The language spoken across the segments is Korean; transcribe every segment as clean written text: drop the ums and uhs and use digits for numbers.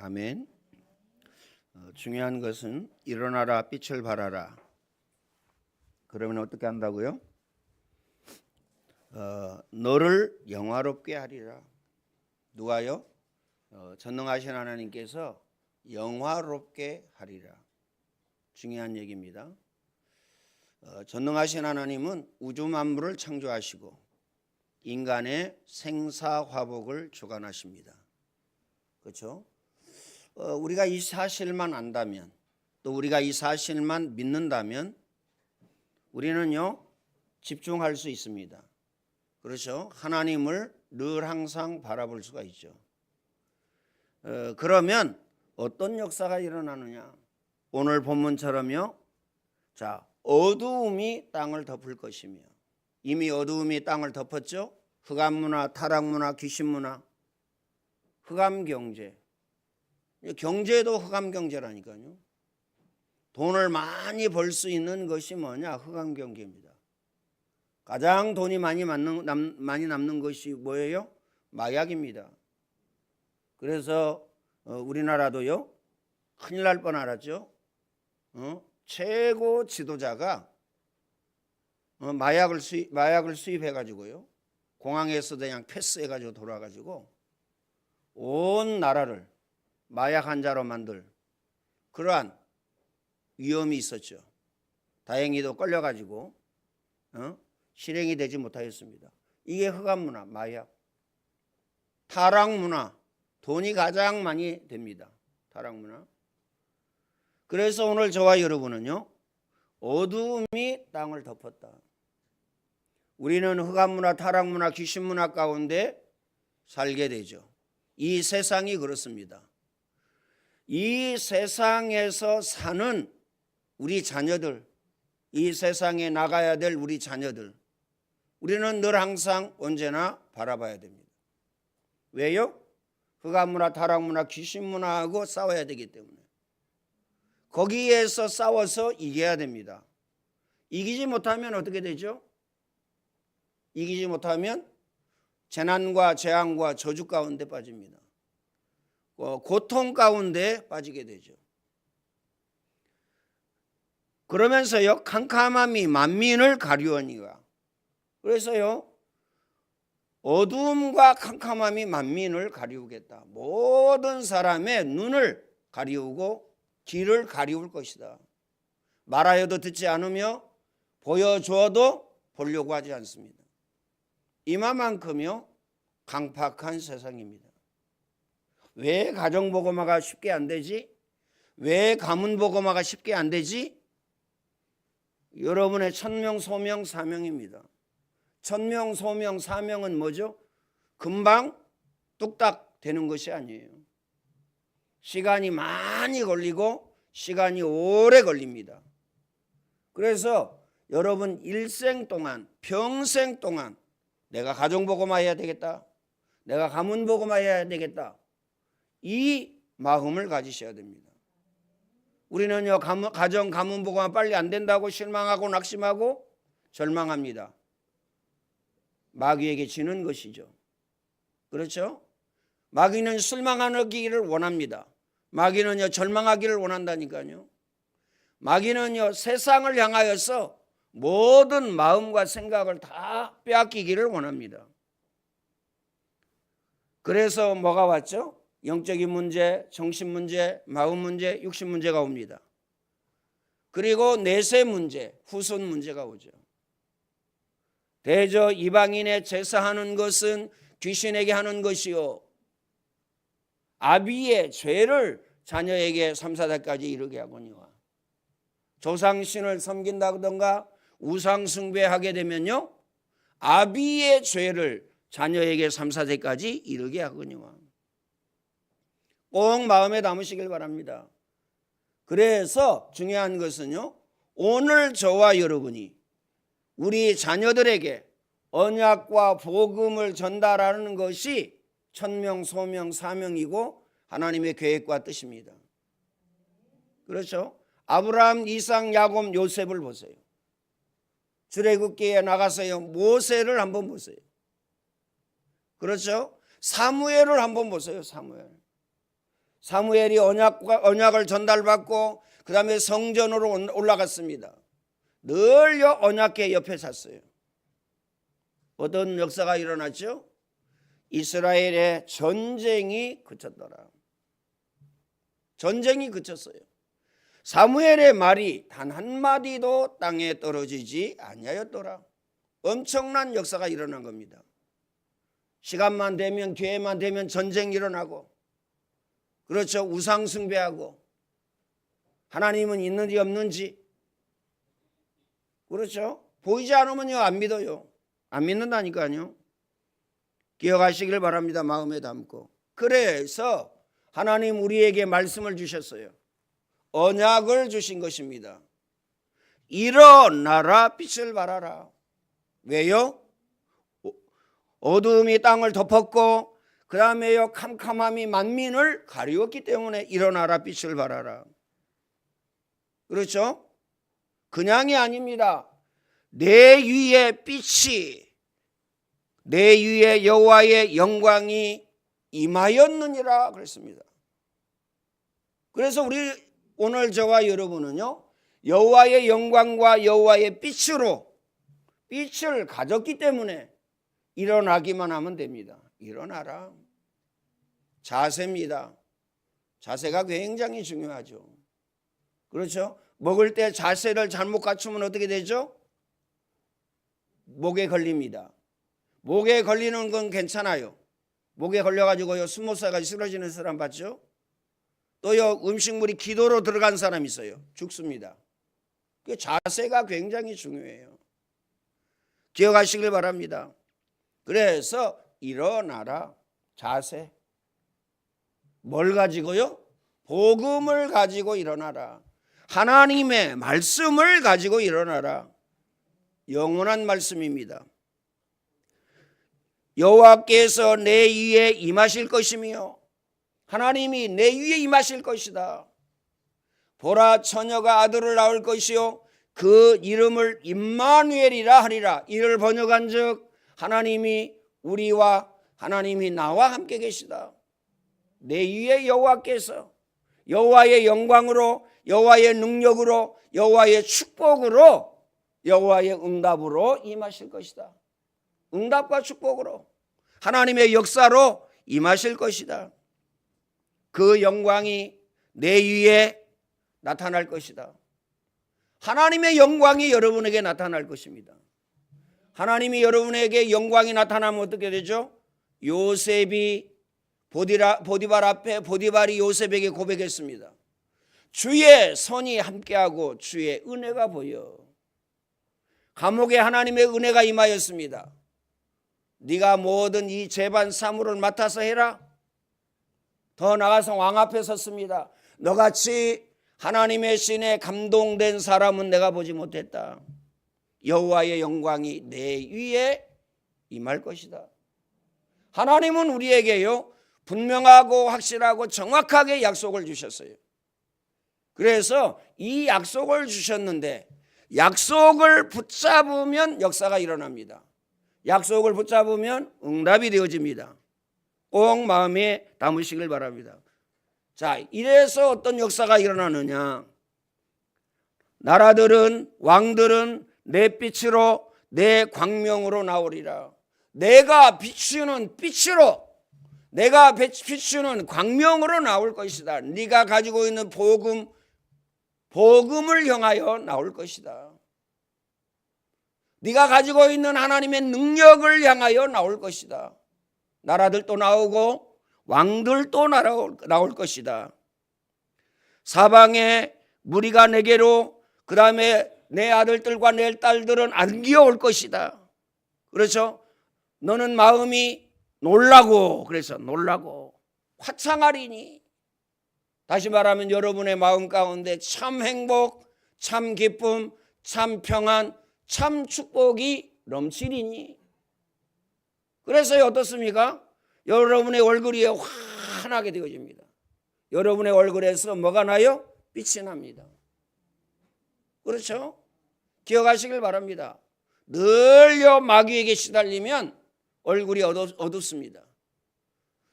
아멘. 중요한 것은 일어나라 빛을 발하라. 그러면 어떻게 한다고요? 너를 영화롭게 하리라. 누가요? 전능하신 하나님께서 영화롭게 하리라. 중요한 얘기입니다. 전능하신 하나님은 우주 만물을 창조하시고 인간의 생사화복을 주관하십니다. 그렇죠? 우리가 이 사실만 안다면, 또 우리가 이 사실만 믿는다면 우리는요 집중할 수 있습니다. 그렇죠? 하나님을 늘 항상 바라볼 수가 있죠. 그러면 어떤 역사가 일어나느냐? 오늘 본문처럼요. 자, 어두움이 땅을 덮을 것이며, 이미 어두움이 땅을 덮었죠. 흑암문화, 타락문화, 귀신문화, 흑암경제. 경제도 흑암경제라니까요. 돈을 많이 벌 수 있는 것이 뭐냐? 흑암경제입니다. 가장 돈이 많이 남는 것이 뭐예요? 마약입니다. 그래서 우리나라도요 큰일 날 뻔 알았죠. 최고 지도자가 마약을 수입해가지고요 공항에서 그냥 패스해가지고 돌아가지고 온 나라를 마약 환자로 만들 그러한 위험이 있었죠. 다행히도 끌려가지고 실행이 되지 못하였습니다. 이게 흑암문화, 마약, 타락문화, 돈이 가장 많이 됩니다. 타락문화. 그래서 오늘 저와 여러분은요 어두움이 땅을 덮었다. 우리는 흑암문화, 타락문화, 귀신문화 가운데 살게 되죠. 이 세상이 그렇습니다. 이 세상에서 사는 우리 자녀들, 이 세상에 나가야 될 우리 자녀들, 우리는 늘 항상 언제나 바라봐야 됩니다. 왜요? 흑암문화, 타락문화, 귀신문화하고 싸워야 되기 때문에. 거기에서 싸워서 이겨야 됩니다. 이기지 못하면 어떻게 되죠? 이기지 못하면 재난과 재앙과 저주 가운데 빠집니다. 고통 가운데 빠지게 되죠. 그러면서요 캄캄함이 만민을 가리우니와, 그래서요 어두움과 캄캄함이 만민을 가리우겠다. 모든 사람의 눈을 가리우고 귀를 가리울 것이다. 말하여도 듣지 않으며 보여주어도 보려고 하지 않습니다. 이만큼요 강팍한 세상입니다. 왜 가정보고마가 쉽게 안 되지? 왜 가문보고마가 쉽게 안 되지? 여러분의 천명소명사명입니다. 천명소명사명은 뭐죠? 금방 뚝딱 되는 것이 아니에요. 시간이 많이 걸리고 시간이 오래 걸립니다. 그래서 여러분 일생 동안, 평생 동안 내가 가정보고마 해야 되겠다, 내가 가문보고마 해야 되겠다, 이 마음을 가지셔야 됩니다. 우리는요 가정 가문보고마 빨리 안 된다고 실망하고 낙심하고 절망합니다. 마귀에게 지는 것이죠. 그렇죠? 마귀는 실망하기를 원합니다. 마귀는요 절망하기를 원한다니까요. 마귀는요 세상을 향하여서 모든 마음과 생각을 다 빼앗기기를 원합니다. 그래서 뭐가 왔죠? 영적인 문제, 정신 문제, 마음 문제, 육신 문제가 옵니다. 그리고 내세 문제, 후손 문제가 오죠. 대저 이방인의 제사하는 것은 귀신에게 하는 것이요 아비의 죄를 자녀에게 3, 4대까지 이르게 하거니와. 조상신을 섬긴다든가 우상 숭배하게 되면요 아비의 죄를 자녀에게 3, 4대까지 이르게 하거니와. 꼭 마음에 담으시길 바랍니다. 그래서 중요한 것은요 오늘 저와 여러분이 우리 자녀들에게 언약과 복음을 전달하는 것이 천명, 소명, 사명이고 하나님의 계획과 뜻입니다. 그렇죠? 아브라함, 이삭, 야곱, 요셉을 보세요. 출애굽기에 나가서요 모세를 한번 보세요. 그렇죠? 사무엘을 한번 보세요. 사무엘. 사무엘이 언약을 전달받고 그 다음에 성전으로 올라갔습니다. 늘 언약궤 옆에 섰어요. 어떤 역사가 일어났죠? 이스라엘의 전쟁이 그쳤더라. 전쟁이 그쳤어요. 사무엘의 말이 단 한마디도 땅에 떨어지지 아니하였더라. 엄청난 역사가 일어난 겁니다. 시간만 되면, 기회만 되면 전쟁이 일어나고, 그렇죠, 우상 숭배하고, 하나님은 있는지 없는지, 그렇죠, 보이지 않으면요 안 믿어요. 안 믿는다니까요. 기억하시길 바랍니다. 마음에 담고. 그래서 하나님 우리에게 말씀을 주셨어요. 언약을 주신 것입니다. 일어나라, 빛을 발하라. 왜요? 어두움이 땅을 덮었고 그 다음에요 캄캄함이 만민을 가리웠기 때문에 일어나라, 빛을 발하라. 그렇죠? 그냥이 아닙니다. 내 위에 빛이, 내 위에 여호와의 영광이 임하였느니라 그랬습니다. 그래서 우리 오늘 저와 여러분은요 여호와의 영광과 여호와의 빛으로 빛을 가졌기 때문에 일어나기만 하면 됩니다. 일어나라. 자세입니다. 자세가 굉장히 중요하죠. 그렇죠? 먹을 때 자세를 잘못 갖추면 어떻게 되죠? 목에 걸립니다. 목에 걸리는 건 괜찮아요. 목에 걸려가지고요 숨못 살아가지고 쓰러지는 사람 봤죠? 또요 음식물이 기도로 들어간 사람 있어요. 죽습니다. 그 자세가 굉장히 중요해요. 기억하시길 바랍니다. 그래서 일어나라. 자세. 뭘 가지고요? 복음을 가지고 일어나라. 하나님의 말씀을 가지고 일어나라. 영원한 말씀입니다. 여호와께서 내 위에 임하실 것이며 하나님이 내 위에 임하실 것이다. 보라, 처녀가 아들을 낳을 것이요 그 이름을 임마누엘이라 하리라. 이를 번역한즉 하나님이 우리와 하나님이 나와 함께 계시다. 내 위에 여호와께서 여호와의 영광으로, 여호와의 능력으로, 여호와의 축복으로, 여호와의 응답으로 임하실 것이다. 응답과 축복으로 하나님의 역사로 임하실 것이다. 그 영광이 내 위에 나타날 것이다. 하나님의 영광이 여러분에게 나타날 것입니다. 하나님이 여러분에게 영광이 나타나면 어떻게 되죠? 요셉이 보디발 앞에 보디발이 요셉에게 고백했습니다. 주의 선이 함께하고 주의 은혜가 보여. 감옥에 하나님의 은혜가 임하였습니다. 네가 뭐든 이 재반 사물을 맡아서 해라. 더 나아가서 왕 앞에 섰습니다. 너같이 하나님의 신에 감동된 사람은 내가 보지 못했다. 여호와의 영광이 내 위에 임할 것이다. 하나님은 우리에게요 분명하고 확실하고 정확하게 약속을 주셨어요. 그래서 이 약속을 주셨는데 약속을 붙잡으면 역사가 일어납니다. 약속을 붙잡으면 응답이 되어집니다. 꼭 마음에 담으시길 바랍니다. 자, 이래서 어떤 역사가 일어나느냐? 나라들은, 왕들은 내 빛으로, 내 광명으로 나오리라. 내가 비추는 빛으로, 내가 비추는 광명으로 나올 것이다. 네가 가지고 있는 복음을 향하여 나올 것이다. 네가 가지고 있는 하나님의 능력을 향하여 나올 것이다. 나라들도 나오고 왕들도 나올 것이다. 사방에 무리가 내게로, 그 다음에 내 아들들과 내 딸들은 안기어올 것이다. 그렇죠? 너는 마음이 놀라고, 그래서 놀라고 화창하리니. 다시 말하면 여러분의 마음 가운데 참 행복, 참 기쁨, 참 평안, 참 축복이 넘치리니. 그래서 어떻습니까? 여러분의 얼굴이 환하게 되어집니다. 여러분의 얼굴에서 뭐가 나요? 빛이 납니다. 그렇죠? 기억하시길 바랍니다. 늘요 마귀에게 시달리면 얼굴이 어둡습니다.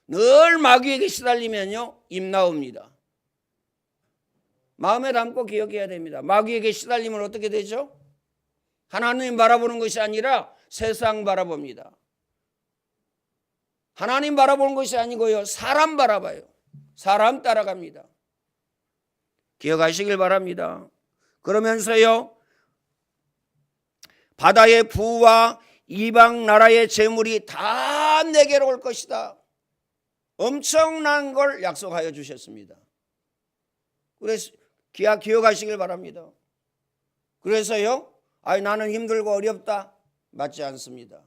늘 마귀에게 시달리면요 입 나옵니다. 마음에 담고 기억해야 됩니다. 마귀에게 시달리면 어떻게 되죠? 하나님 바라보는 것이 아니라 세상 바라봅니다. 하나님 바라보는 것이 아니고요 사람 바라봐요. 사람 따라갑니다. 기억하시길 바랍니다. 그러면서요 바다의 부와 이방 나라의 재물이 다 내게로 올 것이다. 엄청난 걸 약속하여 주셨습니다. 그래서 기억하시길 바랍니다. 그래서요 나는 힘들고 어렵다 맞지 않습니다.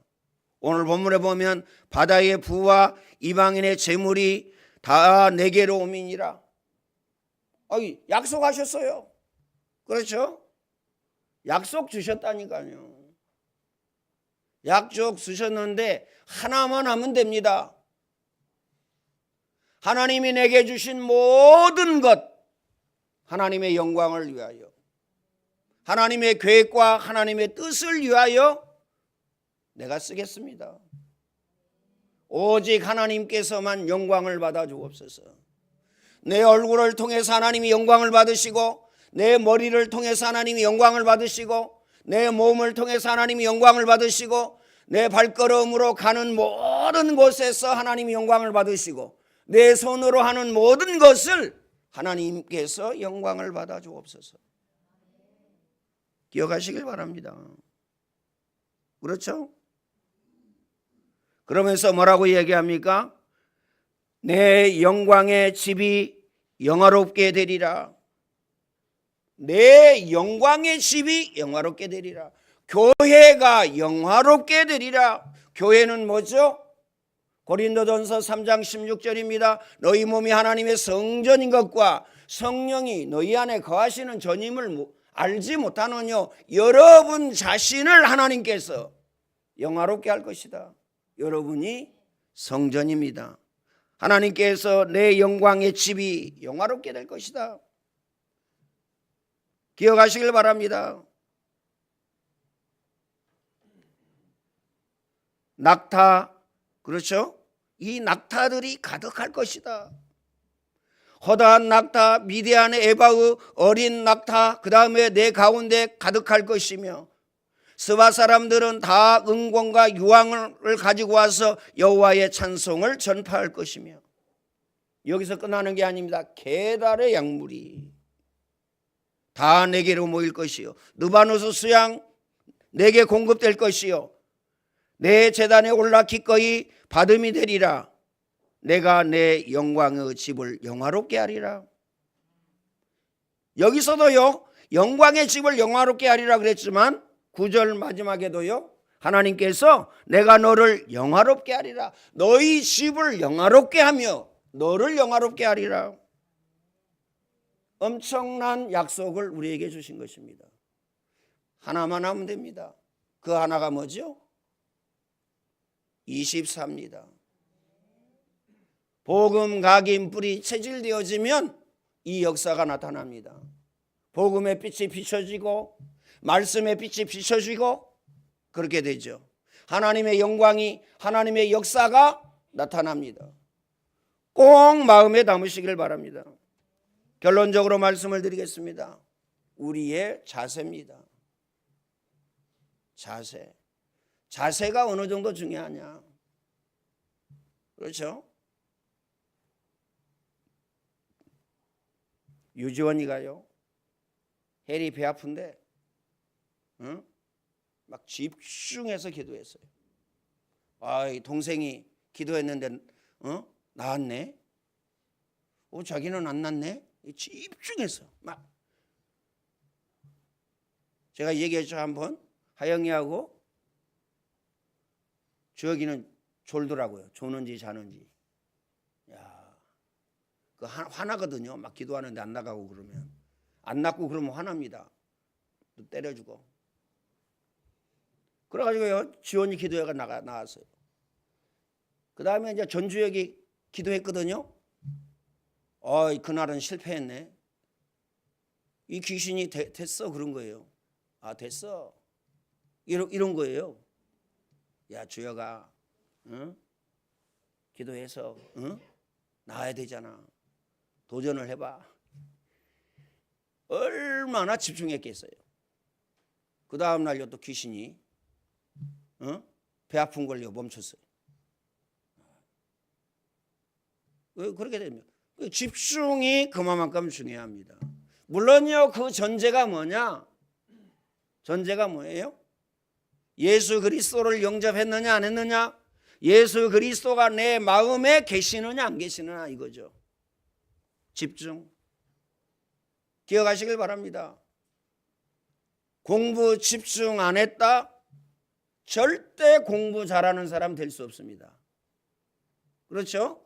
오늘 본문에 보면 바다의 부와 이방인의 재물이 다 내게로 오미니라. 약속하셨어요. 그렇죠? 약속 주셨다니까요. 약속 주셨는데 하나만 하면 됩니다. 하나님이 내게 주신 모든 것 하나님의 영광을 위하여, 하나님의 계획과 하나님의 뜻을 위하여 내가 쓰겠습니다. 오직 하나님께서만 영광을 받아 주옵소서. 내 얼굴을 통해서 하나님이 영광을 받으시고, 내 머리를 통해서 하나님이 영광을 받으시고, 내 몸을 통해서 하나님이 영광을 받으시고, 내 발걸음으로 가는 모든 곳에서 하나님이 영광을 받으시고, 내 손으로 하는 모든 것을 하나님께서 영광을 받아 주옵소서. 기억하시길 바랍니다. 그렇죠? 그러면서 뭐라고 얘기합니까? 내 영광의 집이 영화롭게 되리라. 내 영광의 집이 영화롭게 되리라. 교회가 영화롭게 되리라. 교회는 뭐죠? 고린도전서 3장 16절입니다. 너희 몸이 하나님의 성전인 것과 성령이 너희 안에 거하시는 전임을 알지 못하느뇨. 여러분 자신을 하나님께서 영화롭게 할 것이다. 여러분이 성전입니다. 하나님께서 내 영광의 집이 영화롭게 될 것이다. 기억하시길 바랍니다. 낙타, 그렇죠? 이 낙타들이 가득할 것이다. 허다한 낙타, 미디안의 에바의 어린 낙타, 그 다음에 내 가운데 가득할 것이며, 스바 사람들은 다 은권과 유황을 가지고 와서 여호와의 찬송을 전파할 것이며, 여기서 끝나는 게 아닙니다. 계달의 약물이 다 내게로 모일 것이요, 느바노스 수양 내게 공급될 것이요, 내 제단에 올라 기꺼이 받음이 되리라. 내가 내 영광의 집을 영화롭게 하리라. 여기서도요 영광의 집을 영화롭게 하리라 그랬지만 9절 마지막에도요 하나님께서 내가 너를 영화롭게 하리라. 너희 집을 영화롭게 하며 너를 영화롭게 하리라. 엄청난 약속을 우리에게 주신 것입니다. 하나만 하면 됩니다. 그 하나가 뭐죠? 24입니다. 복음 각인 뿔이 체질되어지면 이 역사가 나타납니다. 복음의 빛이 비춰지고 말씀의 빛이 비춰지고 그렇게 되죠. 하나님의 영광이, 하나님의 역사가 나타납니다. 꼭 마음에 담으시길 바랍니다. 결론적으로 말씀을 드리겠습니다. 우리의 자세입니다. 자세가 어느 정도 중요하냐? 그렇죠? 유지원이가요 혜리 배 아픈데 막 집중해서 기도했어요. 이 동생이 기도했는데 나았네. 자기는 안 났네. 집중해서 막. 제가 얘기했죠 한번. 하영이하고 주혁이는 졸더라고요. 조는지 자는지. 그 화나거든요. 막 기도하는데 안 나가고 그러면. 안 낫고 그러면 화납니다. 또 때려주고. 그래가지고요 지원이 기도회가 나왔어요. 그 다음에 이제 전주혁이 기도했거든요. 그날은 실패했네. 이 귀신이 됐어 그런 거예요. 됐어. 이런 거예요. 야 주혁아, 응? 기도해서 나아야 되잖아. 도전을 해봐. 얼마나 집중했겠어요. 그 다음 날요 또 귀신이 배 아픈 걸요 멈췄어요. 그렇게 됩니다. 집중이 그만큼 중요합니다. 물론요, 그 전제가 뭐냐? 전제가 뭐예요? 예수 그리스도를 영접했느냐 안 했느냐? 예수 그리스도가 내 마음에 계시느냐 안 계시느냐 이거죠. 집중. 기억하시길 바랍니다. 공부 집중 안 했다? 절대 공부 잘하는 사람 될 수 없습니다. 그렇죠?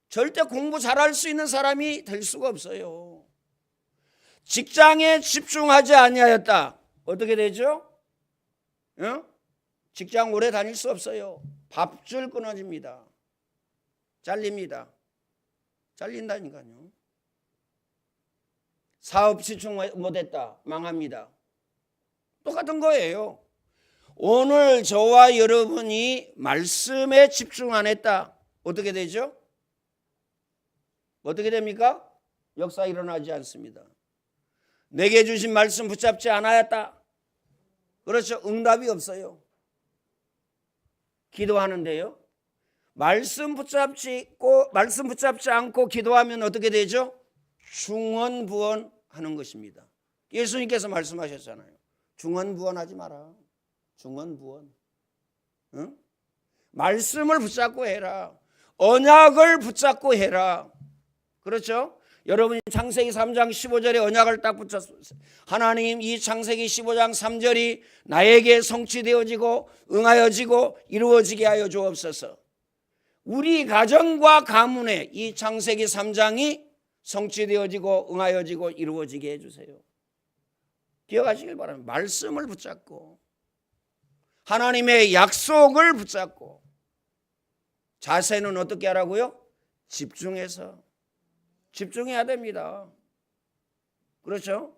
절대 공부 잘할 수 있는 사람이 될 수가 없어요. 직장에 집중하지 아니하였다. 어떻게 되죠? 직장 오래 다닐 수 없어요. 밥줄 끊어집니다. 잘립니다. 잘린다니까요. 사업 집중 못했다. 망합니다. 똑같은 거예요. 오늘 저와 여러분이 말씀에 집중 안 했다. 어떻게 되죠? 어떻게 됩니까? 역사 일어나지 않습니다. 내게 주신 말씀 붙잡지 않았다. 그렇죠. 응답이 없어요. 기도하는데요. 말씀 붙잡지 않고 기도하면 어떻게 되죠? 중언부언하는 것입니다. 예수님께서 말씀하셨잖아요. 중언부언하지 마라. 중언부언. 말씀을 붙잡고 해라. 언약을 붙잡고 해라. 그렇죠? 여러분이 창세기 3장 15절에 언약을 딱 붙였어요. 하나님, 이 창세기 15장 3절이 나에게 성취되어지고 응하여지고 이루어지게 하여 주옵소서. 우리 가정과 가문에 이 창세기 3장이 성취되어지고 응하여지고 이루어지게 해주세요. 기억하시길 바랍니다. 말씀을 붙잡고 하나님의 약속을 붙잡고 자세는 어떻게 하라고요? 집중해서 집중해야 됩니다. 그렇죠?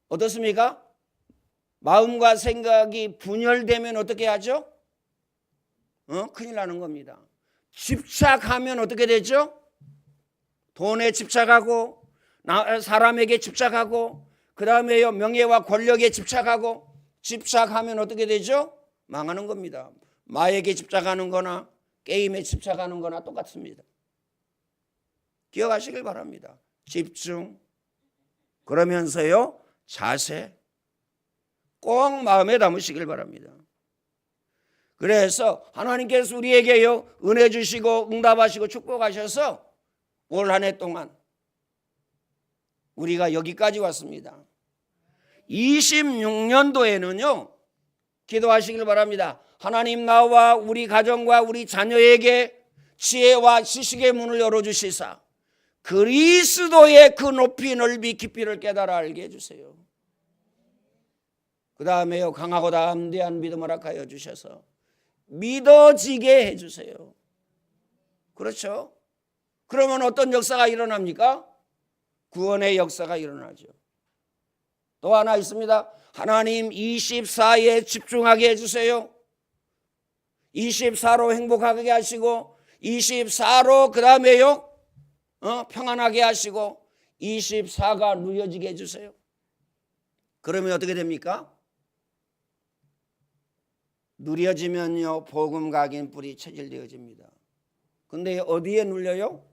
어떻습니까? 마음과 생각이 분열되면 어떻게 하죠? 큰일 나는 겁니다. 집착하면 어떻게 되죠? 돈에 집착하고 사람에게 집착하고 그 다음에 명예와 권력에 집착하고 집착하면 어떻게 되죠? 망하는 겁니다. 마에게 집착하는 거나 게임에 집착하는 거나 똑같습니다. 기억하시길 바랍니다. 집중. 그러면서요 자세 꼭 마음에 담으시길 바랍니다. 그래서 하나님께서 우리에게요 은혜 주시고 응답하시고 축복하셔서 올 한 해 동안 우리가 여기까지 왔습니다. 26년도에는요 기도하시길 바랍니다. 하나님, 나와 우리 가정과 우리 자녀에게 지혜와 지식의 문을 열어주시사 그리스도의 그 높이 넓이 깊이를 깨달아 알게 해주세요. 그 다음에요 강하고 담대한 믿음을 허락하여 주셔서 믿어지게 해주세요. 그렇죠? 그러면 어떤 역사가 일어납니까? 구원의 역사가 일어나죠. 또 하나 있습니다. 하나님 24에 집중하게 해주세요. 24로 행복하게 하시고 24로 그 다음에요 평안하게 하시고 24가 누려지게 해주세요. 그러면 어떻게 됩니까? 누려지면요 복음 각인 뿔이 체질되어집니다. 근데 어디에 눌려요?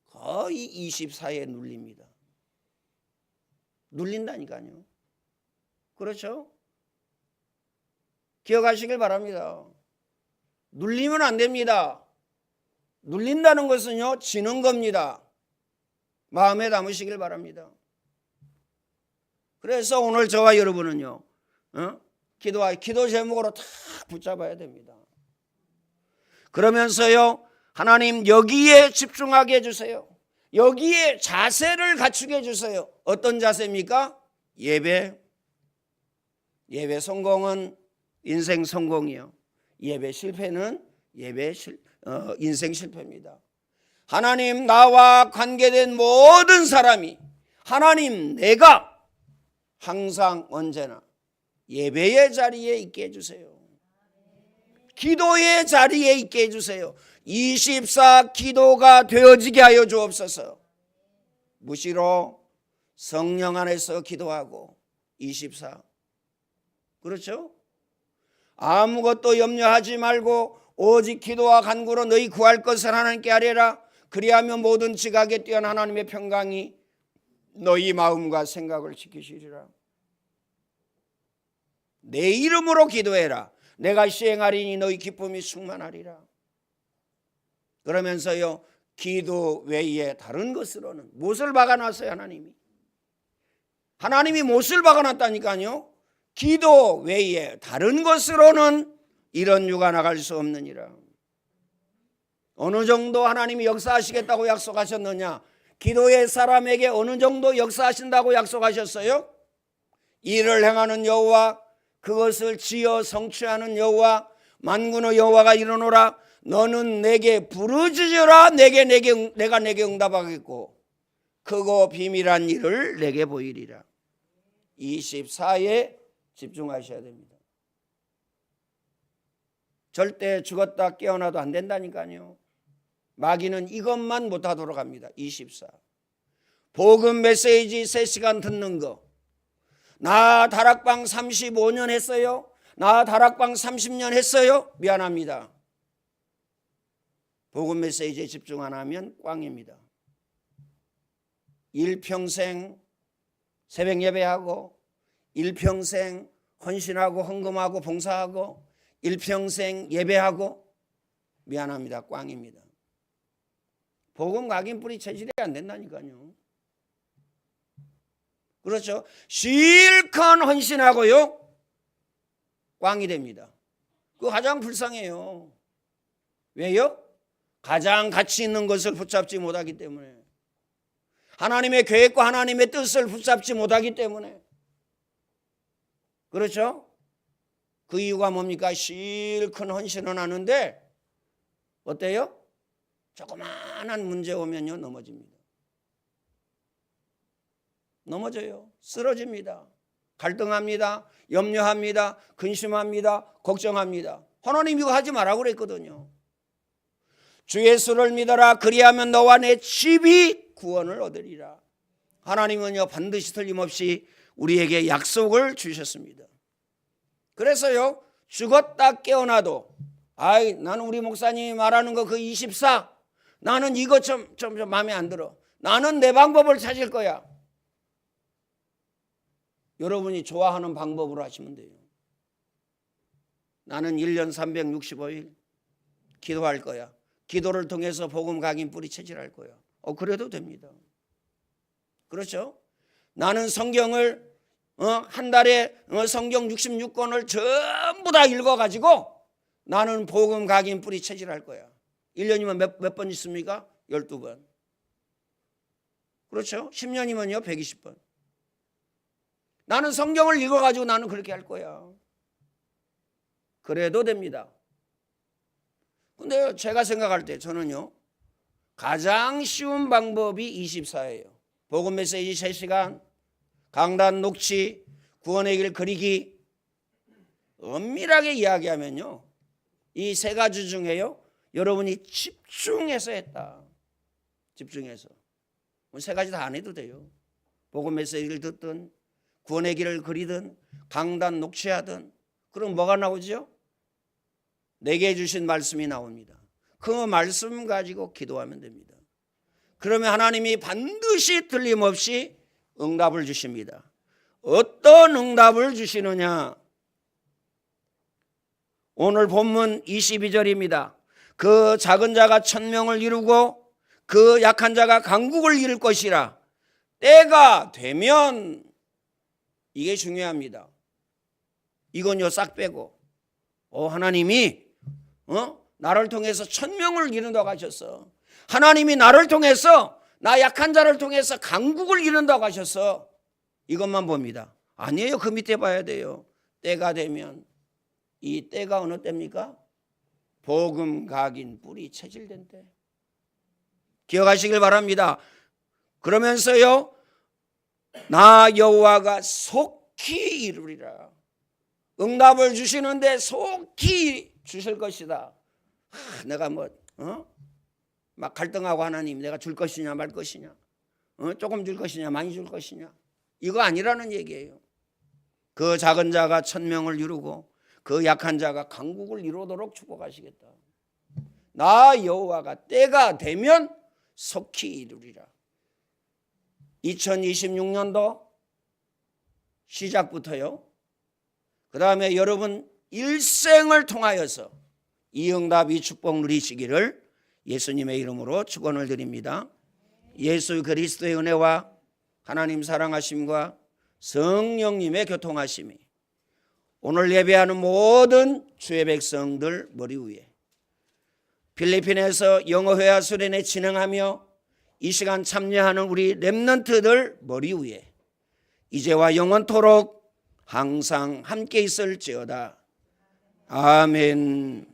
거의 24에 눌립니다. 눌린다니까요. 그렇죠? 기억하시길 바랍니다. 눌리면 안 됩니다. 눌린다는 것은요 지는 겁니다. 마음에 담으시길 바랍니다. 그래서 오늘 저와 여러분은요 기도 제목으로 다 붙잡아야 됩니다. 그러면서요 하나님 여기에 집중하게 해주세요. 여기에 자세를 갖추게 해주세요. 어떤 자세입니까? 예배 성공은 인생 성공이요. 예배 실패는 인생 실패입니다. 하나님, 나와 관계된 모든 사람이 하나님 내가 항상 언제나 예배의 자리에 있게 해주세요. 기도의 자리에 있게 해주세요. 24 기도가 되어지게 하여 주옵소서. 무시로 성령 안에서 기도하고 24. 그렇죠? 아무것도 염려하지 말고 오직 기도와 간구로 너희 구할 것을 하나님께 아뢰라. 그리하면 모든 지각에 뛰어난 하나님의 평강이 너희 마음과 생각을 지키시리라. 내 이름으로 기도해라. 내가 시행하리니 너희 기쁨이 충만하리라. 그러면서요, 기도 외에 다른 것으로는 무엇을 박아놨어요? 하나님이 무엇을 박아놨다니까요. 기도 외에 다른 것으로는 이런 유가 나갈 수 없느니라. 어느 정도 하나님이 역사하시겠다고 약속하셨느냐? 기도의 사람에게 어느 정도 역사하신다고 약속하셨어요? 일을 행하는 여호와, 그것을 지어 성취하는 여호와, 만군의 여호와가 이르노라. 너는 내게 부르짖으라. 내가 내게 응답하겠고 크고 비밀한 일을 내게 보이리라. 24에 집중하셔야 됩니다. 절대 죽었다 깨어나도 안 된다니까요. 마귀는 이것만 못하도록 합니다. 24. 복음 메시지 3시간 듣는 거. 나 다락방 35년 했어요. 나 다락방 30년 했어요. 미안합니다. 복음 메시지에 집중 안 하면 꽝입니다. 일평생 새벽 예배하고, 일평생 헌신하고 헌금하고 봉사하고, 일평생 예배하고, 미안합니다. 꽝입니다. 복음 각인 뿌리 체질이 안 된다니까요. 그렇죠? 실컷 헌신하고요, 꽝이 됩니다. 그거 가장 불쌍해요. 왜요? 가장 가치 있는 것을 붙잡지 못하기 때문에, 하나님의 계획과 하나님의 뜻을 붙잡지 못하기 때문에. 그렇죠? 그 이유가 뭡니까? 실컷 헌신은 하는데 어때요? 조그마한 문제 오면요, 넘어집니다. 넘어져요. 쓰러집니다. 갈등합니다. 염려합니다. 근심합니다. 걱정합니다. 하나님 이거 하지 말라고 그랬거든요. 주 예수를 믿어라. 그리하면 너와 내 집이 구원을 얻으리라. 하나님은요, 반드시 틀림없이 우리에게 약속을 주셨습니다. 그래서요, 죽었다 깨어나도, 나는 우리 목사님이 말하는 거 그 24, 나는 이거 좀 마음에 안 들어. 나는 내 방법을 찾을 거야. 여러분이 좋아하는 방법으로 하시면 돼요. 나는 1년 365일 기도할 거야. 기도를 통해서 복음 각인 뿌리 체질할 거야. 그래도 됩니다. 그렇죠? 나는 성경을 한 달에 성경 66권을 전부 다 읽어가지고 나는 복음 각인 뿌리 체질할 거야. 1년이면 몇 번 있습니까? 12번. 그렇죠? 10년이면요 120번. 나는 성경을 읽어가지고 나는 그렇게 할 거야. 그래도 됩니다. 근데 제가 생각할 때 저는요, 가장 쉬운 방법이 24예요. 복음 메시지 3시간, 강단 녹취, 구원의 길 그리기. 엄밀하게 이야기하면요, 이 세 가지 중에요, 여러분이 집중해서 했다. 집중해서. 세 가지 다 안 해도 돼요. 복음 메시지를 듣든, 구원의 길을 그리든, 강단 녹취하든. 그럼 뭐가 나오죠? 내게 주신 말씀이 나옵니다. 그 말씀 가지고 기도하면 됩니다. 그러면 하나님이 반드시 틀림없이 응답을 주십니다. 어떤 응답을 주시느냐? 오늘 본문 22절입니다. 그 작은 자가 1000명을 이루고 그 약한 자가 강국을 이룰 것이라. 때가 되면, 이게 중요합니다. 이건요 싹 빼고, 하나님이 나를 통해서 1000명을 이룬다고 하셨어. 하나님이 나를 통해서, 나 약한 자를 통해서 강국을 이룬다고 하셨어. 이것만 봅니다. 아니에요. 그 밑에 봐야 돼요. 때가 되면. 이 때가 어느 때입니까? 복음 각인 뿌리 체질된 때. 기억하시길 바랍니다. 그러면서요, 나 여호와가 속히 이루리라. 응답을 주시는데 속히 주실 것이다. 내가 막 갈등하고 하나님 내가 줄 것이냐 말 것이냐, 조금 줄 것이냐 많이 줄 것이냐, 이거 아니라는 얘기예요. 그 작은 자가 1000명을 이루고 그 약한 자가 강국을 이루도록 축복하시겠다. 나 여호와가 때가 되면 속히 이루리라. 2026년도 시작부터요, 그 다음에 여러분 일생을 통하여서 이 응답, 이 축복 누리시기를 예수님의 이름으로 축원을 드립니다. 예수 그리스도의 은혜와 하나님 사랑하심과 성령님의 교통하심이 오늘 예배하는 모든 주의 백성들 머리 위에, 필리핀에서 영어회화 수련회 진행하며 이 시간 참여하는 우리 렘넌트들 머리 위에 이제와 영원토록 항상 함께 있을지어다. 아멘.